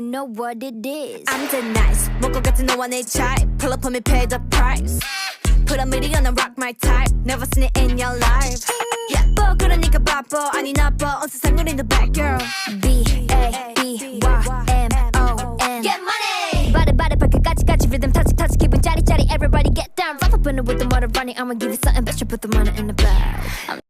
you know what it is. I'm the nice 먹고 같은 너와 내 type. Pull up on me, pay the price. Put a million on rock my type. Never seen it in your life. 예뻐 그러니까 바빠 아니 나빠 온 세상 우린 the bad girl. B-A-B-Y-M-O-N Get money. Body body 발끝까지 rhythm touch touch 기분 짜릿짜릿 everybody get down. Rap up in it with the motor running. I'ma give you something better put the money in the bag. I'm